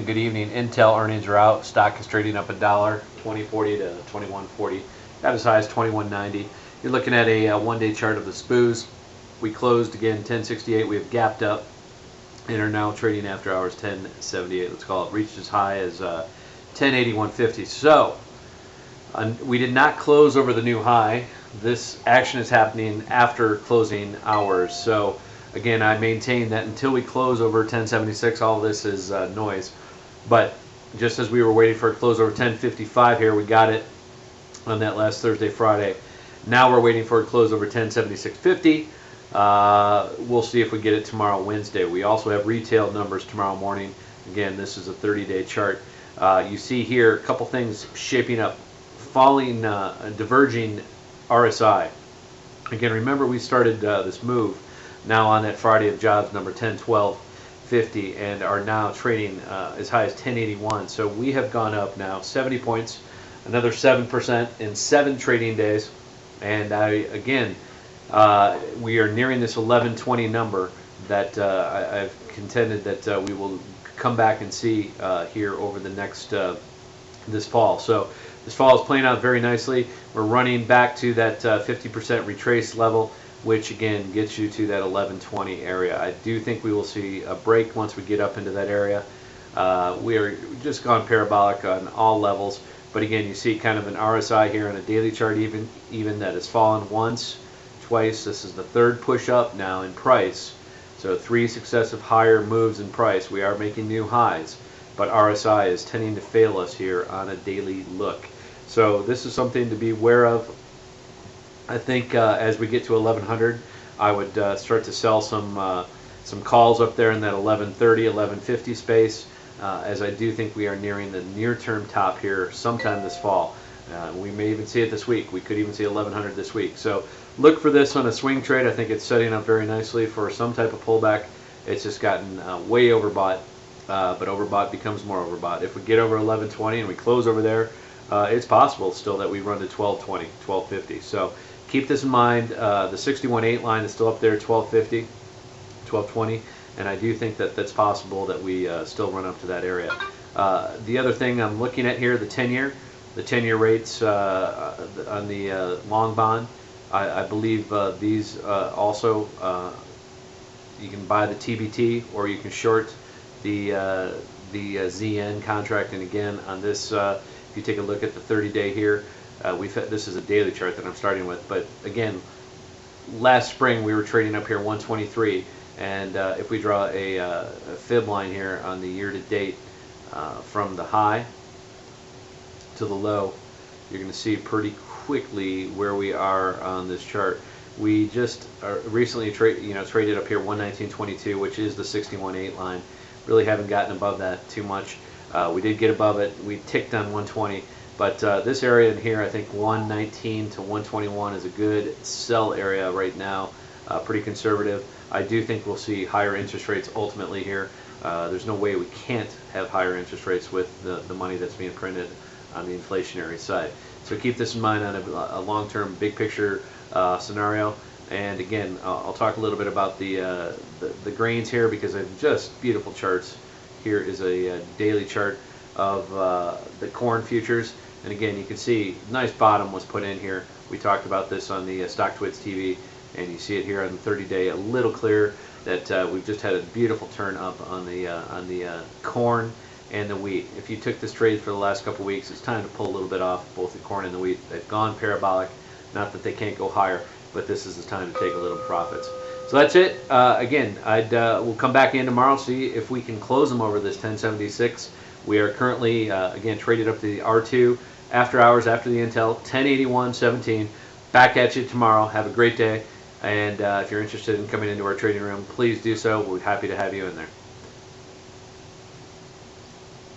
afternoon, good evening. Intel earnings are out. Stock is trading up $1, 20.40 to 21.40. Got as high as 21.90. You're looking at a one-day chart of the SPOOs. We closed again 1068. We have gapped up and are now trading after hours 1078. Let's call it. Reached as high as 1081.50. So we did not close over the new high. This action is happening after closing hours. So again, I maintain that until we close over 1076, all of this is noise. But just as we were waiting for a close over 1055 here, we got it on that last Thursday, Friday. Now we're waiting for a close over 1076.50. We'll see if we get it tomorrow, Wednesday. We also have retail numbers tomorrow morning. Again, this is a 30-day chart. You see here a couple things shaping up. Falling, diverging RSI. Again, remember we started this move now on that Friday of jobs number 1012.50 and are now trading as high as 1081. So we have gone up now 70 points, another 7% in 7 trading days. And again, we are nearing this 1120 number that I've contended that we will come back and see here over the next this fall. So this fall is playing out very nicely. We're running back to that 50% retrace level, which again gets you to that 1120 area. I do think we will see a break once we get up into that area. We are just gone parabolic on all levels, but again, you see kind of an RSI here on a daily chart, even that has fallen once, twice. This is the third push up now in price. So 3 successive higher moves in price. We are making new highs, but RSI is tending to fail us here on a daily look. So this is something to be aware of. I think as we get to 1100, I would start to sell some calls up there in that 1130, 1150 space, as I do think we are nearing the near-term top here sometime this fall. We may even see it this week. We could even see 1100 this week. So look for this on a swing trade. I think it's setting up very nicely for some type of pullback. It's just gotten way overbought, but overbought becomes more overbought. If we get over 1120 and we close over there, it's possible still that we run to 1220, 1250. So keep this in mind. The 61.8 line is still up there, 1250, 1220, and I do think that that's possible that we still run up to that area. The other thing I'm looking at here, the 10-year rates on the long bond. I believe these also, you can buy the TBT or you can short the ZN contract. And again, on this, if you take a look at the 30-day here, this is a daily chart that I'm starting with. But again, last spring we were trading up here 123, and if we draw a fib line here on the year-to-date from the high to the low, you're going to see pretty quickly where we are on this chart. We just recently traded up here 119.22, which is the 61.8 line. Really haven't gotten above that too much. We did get above it. We ticked on 120, but this area in here, I think 119 to 121 is a good sell area right now. Pretty conservative. I do think we'll see higher interest rates ultimately here. There's no way we can't have higher interest rates with the money that's being printed on the inflationary side. So keep this in mind on a long-term, big picture scenario. And again, I'll talk a little bit about the grains here because they're just beautiful charts. Here is a daily chart of the corn futures, and again, you can see nice bottom was put in here. We talked about this on the StockTwits TV, and you see it here on the 30-day, a little clear that we've just had a beautiful turn up on the corn and the wheat. If you took this trade for the last couple weeks, it's time to pull a little bit off both the corn and the wheat. They've gone parabolic. Not that they can't go higher, but this is the time to take a little profits. So that's it. Again, we'll come back in tomorrow, see if we can close them over this 1076. We are currently, again, traded up to the R2 after hours, after the Intel, 1081.17. Back at you tomorrow. Have a great day. And if you're interested in coming into our trading room, please do so. We're happy to have you in there.